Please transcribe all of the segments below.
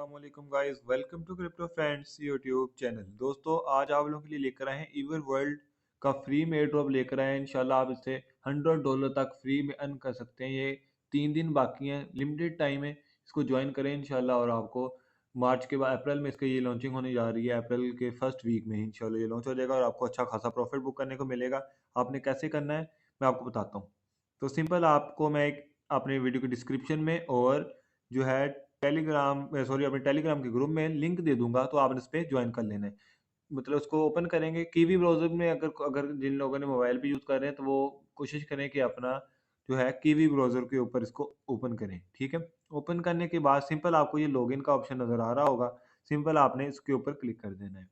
अस्सलाम वालेकुम guys, welcome to crypto friends YouTube channel. दोस्तों, आज आप लोगों के लिए लेकर आए हैं ईवर वर्ल्ड का फ्री में एयर ड्रॉप लेकर आए हैं। इंशाल्लाह आप इससे $100 तक फ्री में अर्न कर सकते हैं। ये 3 दिन बाकी हैं, लिमिटेड टाइम है, इसको ज्वाइन करें इंशाल्लाह। और आपको मार्च के बाद अप्रैल में इसका ये लॉन्चिंग होने जा रही है। अप्रैल के फर्स्ट वीक में इंशाल्लाह ये लॉन्च हो जाएगा और आपको अच्छा खासा प्रॉफिट बुक करने को मिलेगा। आपने कैसे करना है मैं आपको बताता हूँ। तो सिंपल, आपको मैं एक अपने वीडियो के डिस्क्रिप्शन में और जो है अपने टेलीग्राम के ग्रुप में लिंक दे दूंगा, तो आपने इस पे ज्वाइन कर लेना है। मतलब उसको ओपन करेंगे कीवी ब्राउज़र में। अगर अगर जिन लोगों ने मोबाइल पे यूज़ कर रहे हैं तो वो कोशिश करें कि अपना जो है कीवी ब्राउज़र के ऊपर इसको ओपन करें, ठीक है? ओपन करने के बाद सिंपल आपको ये लॉगिन का ऑप्शन नज़र आ रहा होगा। सिंपल आपने इसके ऊपर क्लिक कर देना है।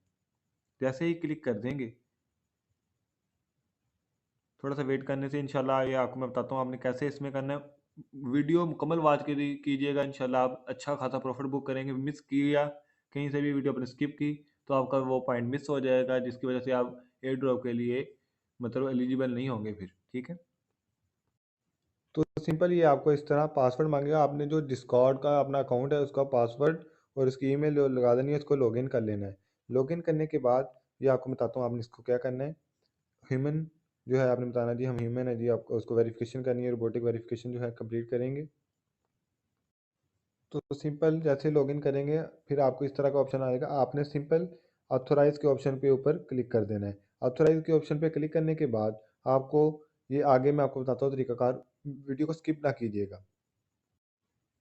जैसे ही क्लिक कर देंगे, थोड़ा-सा वेट करने से इंशाल्लाह ये आपको मैं बताता हूँ आपने कैसे इसमें करना है। वीडियो मुकम्मल वॉच कीजिएगा, इंशाल्लाह आप अच्छा खासा प्रॉफिट बुक करेंगे। मिस किया, कहीं से भी वीडियो आपने स्किप की, तो आपका वो पॉइंट मिस हो जाएगा, जिसकी वजह से आप एयर ड्रॉप के लिए मतलब एलिजिबल नहीं होंगे फिर, ठीक है? तो सिंपल ये आपको इस तरह पासवर्ड मांगेगा। आपने जो डिस्कॉर्ड का अपना अकाउंट है उसका पासवर्ड और उसकी ईमेल जो लगा देनी है, उसको लॉगिन कर लेना है। लॉगिन करने के बाद ये आपको बताता हूँ आपने इसको क्या करना है। ह्यूमन जो है आपने बताना जी हम ह्यूमन है जी, आपको उसको वेरिफिकेशन करनी है, रोबोटिक वेरिफिकेशन जो है कंप्लीट करेंगे। तो सिंपल जैसे लॉगिन करेंगे फिर आपको इस तरह का ऑप्शन आएगा। आपने सिंपल ऑथोराइज के ऑप्शन पे ऊपर क्लिक कर देना है। ऑथोराइज के ऑप्शन पे क्लिक करने के बाद आपको ये आगे मैं आपको बताता हूँ तरीकाकार, वीडियो को स्किप ना कीजिएगा।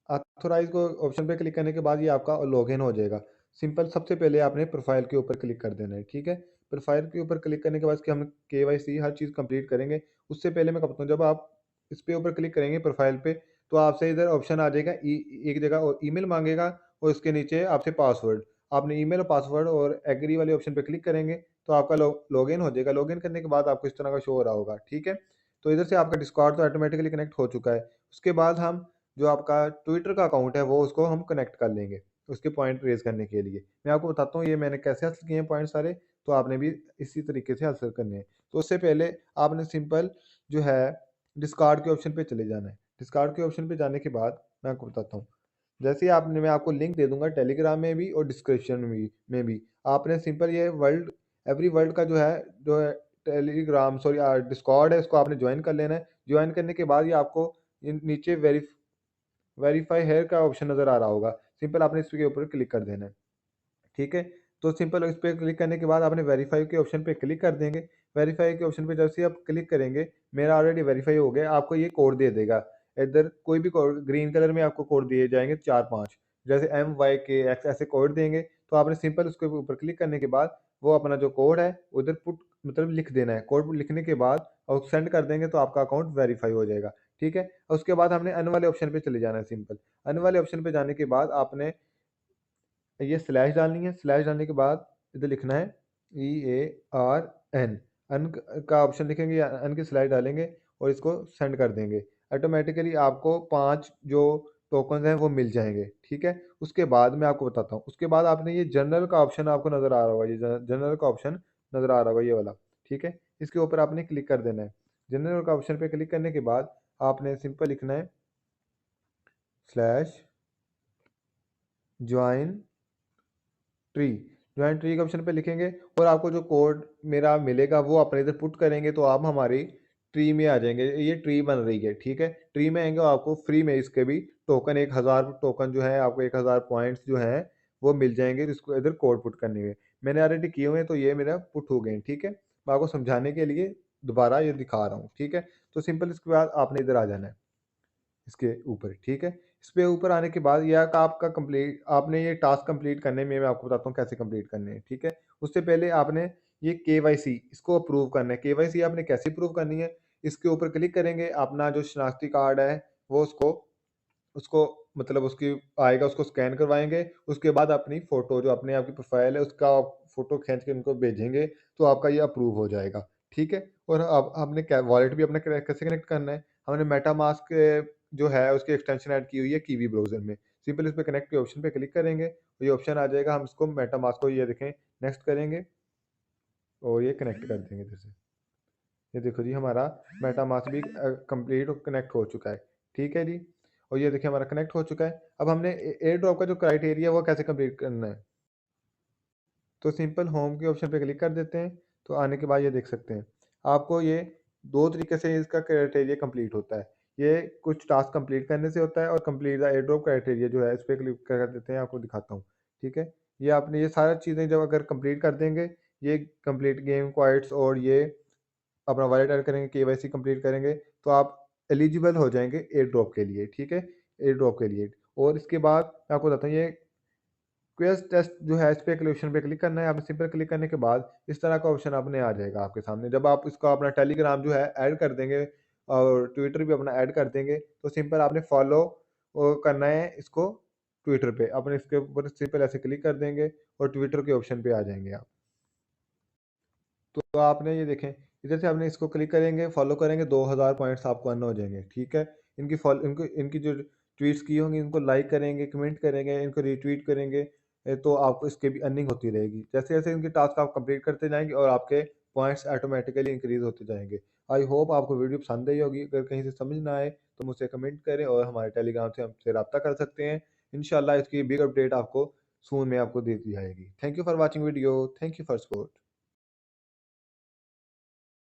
ऑथोराइज को ऑप्शन पे क्लिक करने के बाद ये आपका लॉगिन हो जाएगा। सिंपल सबसे पहले आपने प्रोफाइल के ऊपर क्लिक कर देना है, ठीक है? प्रोफाइल के ऊपर क्लिक करने के बाद कि हम केवाईसी हर चीज़ कंप्लीट करेंगे। उससे पहले मैं बताता हूँ, जब आप इस पे ऊपर क्लिक करेंगे प्रोफाइल पे, तो आपसे इधर ऑप्शन आ जाएगा एक जगह और ईमेल मांगेगा और उसके नीचे आपसे पासवर्ड। आपने ईमेल और पासवर्ड और एग्री वाले ऑप्शन पे क्लिक करेंगे तो आपका लॉगिन हो जाएगा। लॉगिन करने के बाद आपको इस तरह का शो हो रहा होगा, ठीक है? तो इधर से आपका डिस्कॉर्ड तो ऑटोमेटिकली कनेक्ट हो चुका है। उसके बाद हम जो आपका ट्विटर का अकाउंट है वो उसको हम कनेक्ट कर लेंगे उसके पॉइंट रेज़ करने के लिए। मैं आपको बताता हूँ ये मैंने कैसे हासिल किए हैं पॉइंट सारे, तो आपने भी इसी तरीके से हासिल करने हैं। तो उससे पहले आपने सिंपल जो है डिस्कार्ड के ऑप्शन पे चले जाना है। डिस्कार्ड के ऑप्शन पे जाने के बाद मैं आपको बताता हूँ। जैसे ही आपने मैं आपको लिंक दे दूँगा टेलीग्राम में भी और डिस्क्रिप्शन में भी। आपने सिंपल ये एवरी वर्ल्ड का जो है टेलीग्राम सॉरी डिस्कॉर्ड है, इसको आपने जॉइन कर लेना है। जॉइन करने के बाद ये आपको इन नीचे वेरीफाई हेयर का ऑप्शन नज़र आ रहा होगा। सिंपल आपने इसके ऊपर क्लिक कर देना है, ठीक है? तो सिंपल इस पे क्लिक करने के बाद आपने वेरीफाई के ऑप्शन पे क्लिक कर देंगे। वेरीफाई के ऑप्शन पे जैसे ही आप क्लिक करेंगे, मेरा ऑलरेडी वेरीफाई हो गया, आपको ये कोड दे देगा। इधर कोई भी कोड ग्रीन कलर में आपको कोड दिए जाएँगे 4-5, जैसे MYKX ऐसे कोड देंगे। तो आपने सिंपल उसके ऊपर क्लिक करने के बाद वो अपना जो कोड है उधर पुट मतलब लिख देना है। कोड लिखने के बाद और सेंड कर देंगे तो आपका अकाउंट वेरीफाई हो जाएगा, ठीक है? उसके बाद हमने अन वाले ऑप्शन पे चले जाना है सिंपल। अन वाले ऑप्शन पे जाने के बाद आपने ये स्लैश डालनी है। स्लैश डालने के बाद इधर लिखना है EARN। का ऑप्शन लिखेंगे या अन की स्लैश डालेंगे और इसको सेंड कर देंगे। ऑटोमेटिकली आपको 5 जो टोकन हैं वो मिल जाएंगे, ठीक है? उसके बाद मैं आपको बताता हूँ। उसके बाद आपने ये जनरल का ऑप्शन आपको नज़र आ रहा होगा, ये जनरल का ऑप्शन नज़र आ रहा होगा ये वाला, ठीक है? इसके ऊपर आपने क्लिक कर देना है। जनरल का ऑप्शन पे क्लिक करने के बाद आपने सिंपल लिखना है slash join tree. Join tree के ऑप्शन पे लिखेंगे और आपको जो कोड मेरा मिलेगा वो अपने इधर पुट करेंगे तो आप हमारी ट्री में आ जाएंगे। ये ट्री बन रही है, ठीक है? ट्री में आएंगे और आपको फ्री में इसके भी टोकन 1000 टोकन जो है आपको 1000 पॉइंट्स जो हैं वो मिल जाएंगे इसको इधर कोड पुट करने में। मैंने ऑलरेडी किए हुए हैं तो ये मेरा पुट हो गए हैं, ठीक है? मैं आपको समझाने के लिए दोबारा ये दिखा रहा हूँ, ठीक है? तो सिंपल इसके बाद आपने इधर आ जाना है इसके ऊपर, ठीक है? इस पे ऊपर आने के बाद यह का आपका कंप्लीट आपने ये टास्क कंप्लीट करने में मैं आपको बताता हूँ कैसे कंप्लीट करने हैं, ठीक है? उससे पहले आपने ये केवाईसी इसको अप्रूव करना है। केवाईसी आपने कैसे अप्रूव करनी है, इसके ऊपर क्लिक करेंगे, अपना जो शनाख्ती कार्ड है वो उसको उसको मतलब उसकी आएगा, उसको स्कैन करवाएँगे। उसके बाद अपनी फ़ोटो जो अपने आपकी प्रोफ़ाइल है उसका फ़ोटो खींच के उनको भेजेंगे तो आपका ये अप्रूव हो जाएगा, ठीक है? और अब हमने क्या वॉलेट भी अपना कैसे कनेक्ट करना है, हमने मेटामास्क जो है उसकी एक्सटेंशन ऐड की हुई है कीवी ब्राउज़र में। सिंपल इस पे कनेक्ट के ऑप्शन पे क्लिक करेंगे, तो ये ऑप्शन आ जाएगा, हम इसको मेटामास्क को ये देखें नेक्स्ट करेंगे और ये कनेक्ट कर देंगे इधर से। ये देखो जी हमारा मेटामास्क भी कंप्लीट और कनेक्ट हो चुका है, ठीक है जी? और ये देखिए हमारा कनेक्ट हो चुका है। अब हमने एयर ड्रॉप का जो क्राइटेरिया है वो कैसे कंप्लीट करना है, तो सिंपल होम के ऑप्शन पे क्लिक कर देते हैं। तो आने के बाद ये देख सकते हैं आपको ये 2 तरीके से इसका क्राइटेरिया कंप्लीट होता है। ये कुछ टास्क कंप्लीट करने से होता है और complete the air drop criteria जो है इस पे क्लिक कर देते हैं, आपको दिखाता हूँ। ठीक है? ये आपने ये सारी चीज़ें जब अगर कंप्लीट कर देंगे, ये कंप्लीट गेम क्वाइट्स और ये अपना वॉलेट ऐड करेंगे, केवाईसी कंप्लीट करेंगे, तो आप एलिजिबल हो जाएँगे एयर ड्रॉप के लिए, ठीक है? एयर ड्रॉप के लिए। और इसके बाद मैं आपको बताता हूँ ये क्वेस्ट टेस्ट जो है इस पे ऑप्शन पे क्लिक करना है। आपने सिंपल क्लिक करने के बाद इस तरह का ऑप्शन आपने आ जाएगा आपके सामने। जब आप इसको अपना टेलीग्राम जो है ऐड कर देंगे और ट्विटर भी अपना ऐड कर देंगे, तो सिंपल आपने फॉलो करना है इसको ट्विटर पे। आपने इसके ऊपर सिंपल ऐसे क्लिक कर देंगे और ट्विटर के ऑप्शन पे आ जाएँगे आप। तो आपने ये देखें, इधर से आपने इसको क्लिक करेंगे, फॉलो करेंगे, 2000 पॉइंट्स आपको अर्न हो जाएँगे, ठीक है? इनकी जो ट्वीट्स की होंगी इनको लाइक करेंगे, कमेंट करेंगे, इनको रीट्वीट करेंगे, तो आपको इसकी भी अर्निंग होती रहेगी। जैसे-जैसे इनके टास्क आप कंप्लीट करते जाएँगे और आपके पॉइंट्स ऑटोमैटिकली इंक्रीज़ होते जाएँगे। आई होप आपको वीडियो पसंद आई होगी। अगर कहीं से समझ ना आए तो मुझसे कमेंट करें और हमारे टेलीग्राम से हमसे राब्ता कर सकते हैं। इंशाल्लाह इसकी बिग अपडेट आपको सून में आपको दे दी जाएगी। Thank you for watching video. Thank you for support.